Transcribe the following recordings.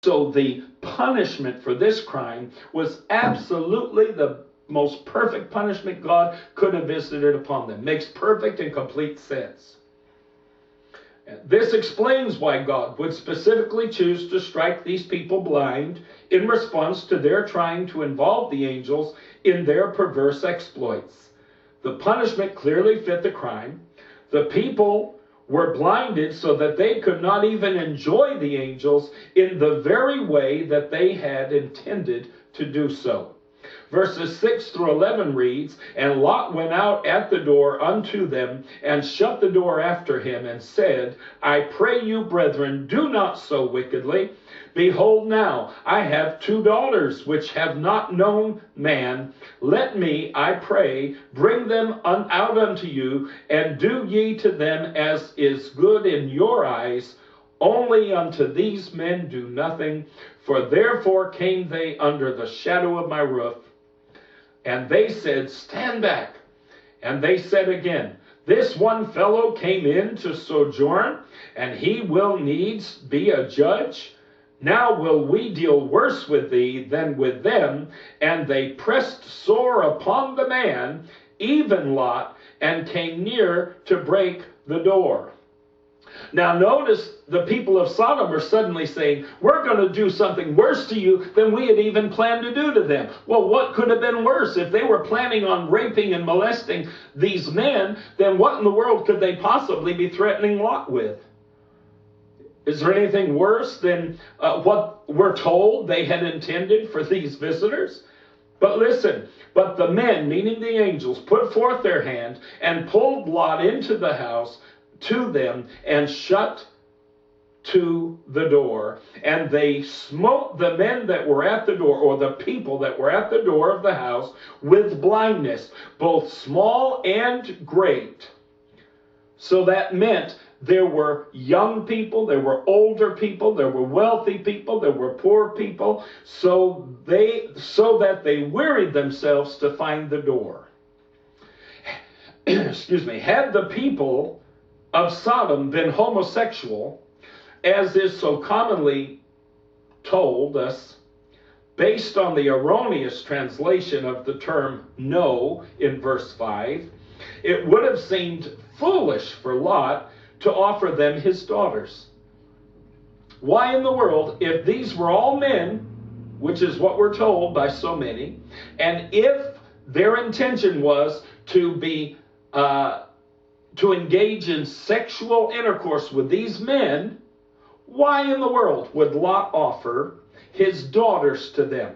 So the punishment for this crime was absolutely the most perfect punishment God could have visited upon them. Makes perfect and complete sense. This explains why God would specifically choose to strike these people blind in response to their trying to involve the angels in their perverse exploits. The punishment clearly fit the crime. The people were blinded so that they could not even enjoy the angels in the very way that they had intended to do so. Verses 6 through 11 reads, "And Lot went out at the door unto them, and shut the door after him, and said, I pray you, brethren, do not so wickedly. Behold now, I have 2 daughters, which have not known man. Let me, I pray, bring them out unto you, and do ye to them as is good in your eyes. Only unto these men do nothing, for therefore came they under the shadow of my roof. And they said, Stand back. And they said again, This one fellow came in to sojourn, and he will needs be a judge. Now will we deal worse with thee than with them. And they pressed sore upon the man, even Lot, and came near to break the door." Now notice the people of Sodom are suddenly saying, we're going to do something worse to you than we had even planned to do to them. Well, what could have been worse? If they were planning on raping and molesting these men, then what in the world could they possibly be threatening Lot with? Is there anything worse than what we're told they had intended for these visitors? But listen, but the men, meaning the angels, put forth their hand and pulled Lot into the house to them and shut to the door. And they smote the men that were at the door, or the people that were at the door of the house, with blindness, both small and great. So that meant there were young people, there were older people, there were wealthy people, there were poor people, so that they wearied themselves to find the door. Excuse me. Had the people of Sodom been homosexual, as is so commonly told us, based on the erroneous translation of the term no in verse 5, it would have seemed foolish for Lot to offer them his daughters. Why in the world, if these were all men, which is what we're told by so many, and if their intention was to engage in sexual intercourse with these men, why in the world would Lot offer his daughters to them?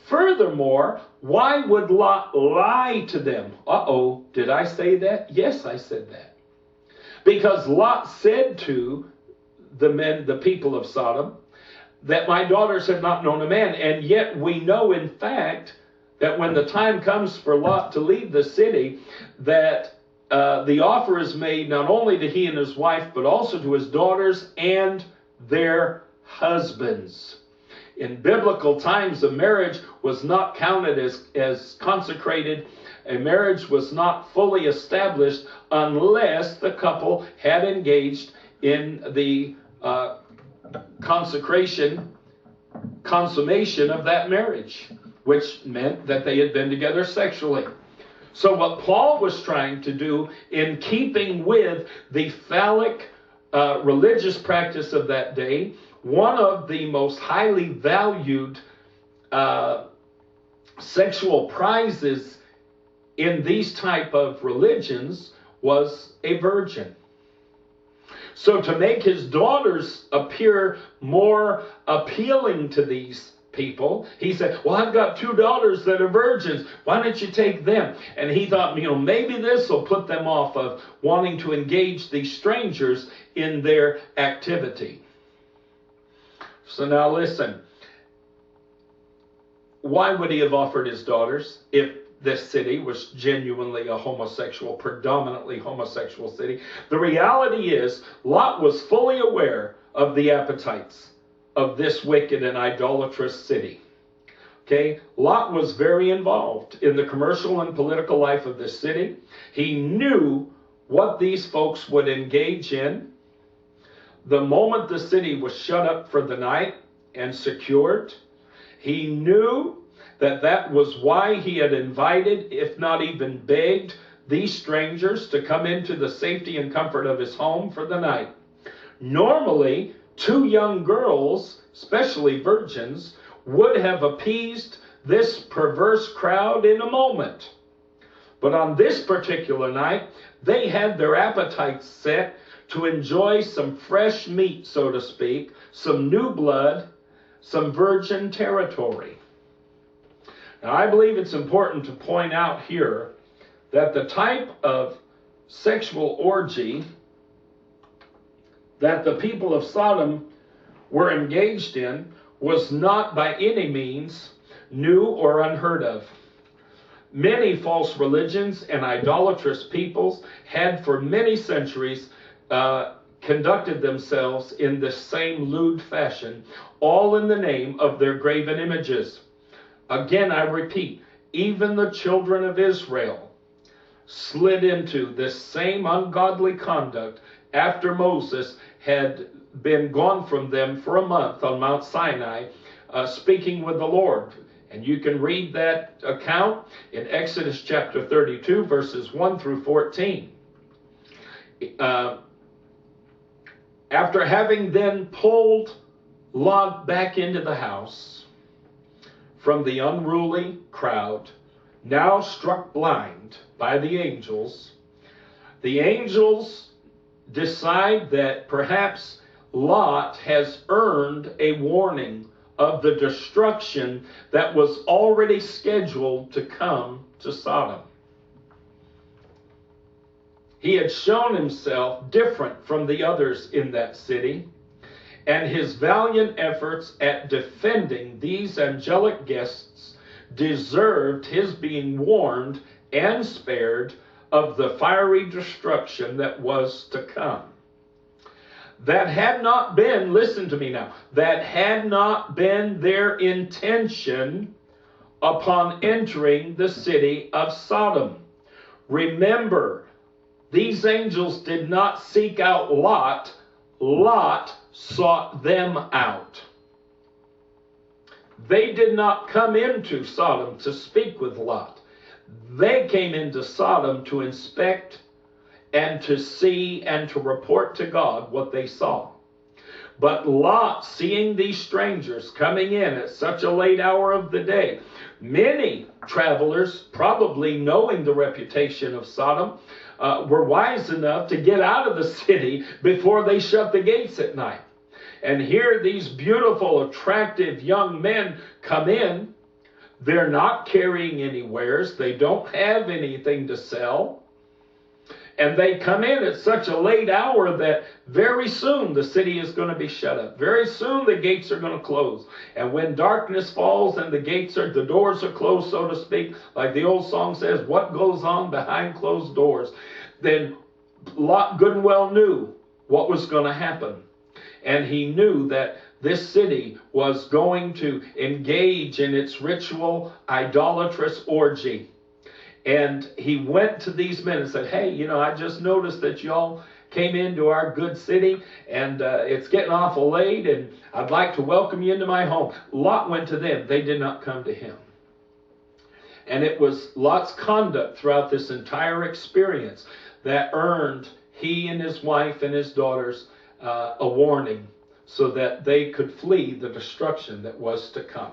Furthermore, why would Lot lie to them? Uh-oh, did I say that? Yes, I said that. Because Lot said to the men, the people of Sodom, that my daughters have not known a man. And yet we know, in fact, that when the time comes for Lot to leave the city, that the offer is made not only to he and his wife, but also to his daughters and their husbands. In biblical times, a marriage was not counted as consecrated. A marriage was not fully established unless the couple had engaged in the consummation of that marriage, which meant that they had been together sexually. So what Paul was trying to do, in keeping with the phallic religious practice of that day, one of the most highly valued sexual prizes in these type of religions was a virgin. So to make his daughters appear more appealing to these people, he said, well, I've got 2 daughters that are virgins. Why don't you take them? And he thought, maybe this will put them off of wanting to engage these strangers in their activity. So now listen. Why would he have offered his daughters if this city was genuinely a homosexual, predominantly homosexual city? The reality is, Lot was fully aware of the appetites of this wicked and idolatrous city. Okay, Lot was very involved in the commercial and political life of this city. He knew what these folks would engage in. The moment the city was shut up for the night, and secured. He knew that that was why he had invited, if not even begged, these strangers to come into the safety and comfort of his home for the night. Normally, two young girls, especially virgins, would have appeased this perverse crowd in a moment. But on this particular night, they had their appetites set to enjoy some fresh meat, so to speak, some new blood, some virgin territory. Now, I believe it's important to point out here that the type of sexual orgy that the people of Sodom were engaged in was not by any means new or unheard of. Many false religions and idolatrous peoples had for many centuries conducted themselves in this same lewd fashion, all in the name of their graven images. Again, I repeat, even the children of Israel slid into this same ungodly conduct after Moses had been gone from them for a month on Mount Sinai, speaking with the Lord. And you can read that account in Exodus chapter 32, verses 1 through 14. After having then pulled Lot back into the house from the unruly crowd, now struck blind by the angels decide that perhaps Lot has earned a warning of the destruction that was already scheduled to come to Sodom. He had shown himself different from the others in that city, and his valiant efforts at defending these angelic guests deserved his being warned and spared of the fiery destruction that was to come. That had not been, listen to me now, that had not been their intention upon entering the city of Sodom. Remember, these angels did not seek out Lot. Lot sought them out. They did not come into Sodom to speak with Lot. They came into Sodom to inspect and to see and to report to God what they saw. But Lot, seeing these strangers coming in at such a late hour of the day, many travelers, probably knowing the reputation of Sodom, were wise enough to get out of the city before they shut the gates at night. And here these beautiful, attractive young men come in. They're not carrying any wares. They don't have anything to sell. And they come in at such a late hour that very soon the city is going to be shut up. Very soon the gates are going to close. And when darkness falls and the doors are closed, so to speak, like the old song says, what goes on behind closed doors? Then Lot good and well knew what was going to happen. And he knew that this city was going to engage in its ritual idolatrous orgy. And he went to these men and said, hey, I just noticed that y'all came into our good city, and it's getting awful late, and I'd like to welcome you into my home. Lot went to them. They did not come to him. And it was Lot's conduct throughout this entire experience that earned he and his wife and his daughters a warning so that they could flee the destruction that was to come.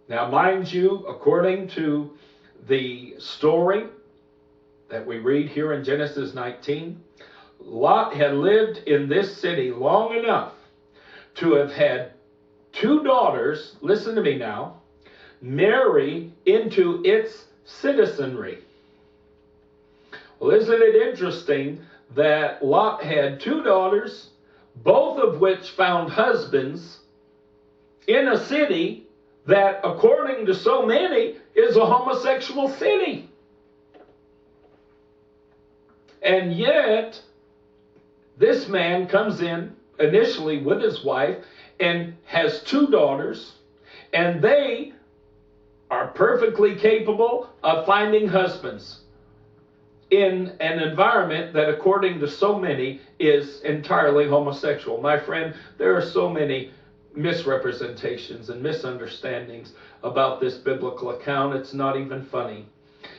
Now, mind you, according to the story that we read here in Genesis 19, Lot had lived in this city long enough to have had two daughters, listen to me now, marry into its citizenry. Well, isn't it interesting that Lot had two daughters, both of which found husbands in a city that, according to so many, is a homosexual city. And yet, this man comes in initially with his wife and has two daughters, and they are perfectly capable of finding husbands in an environment that, according to so many, is entirely homosexual. My friend, there are so many misrepresentations and misunderstandings about this biblical account. It's not even funny.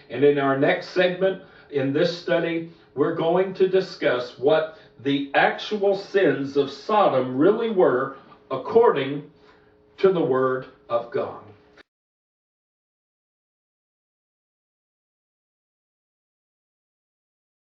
And in our next segment in this study, we're going to discuss what the actual sins of Sodom really were according to the Word of God.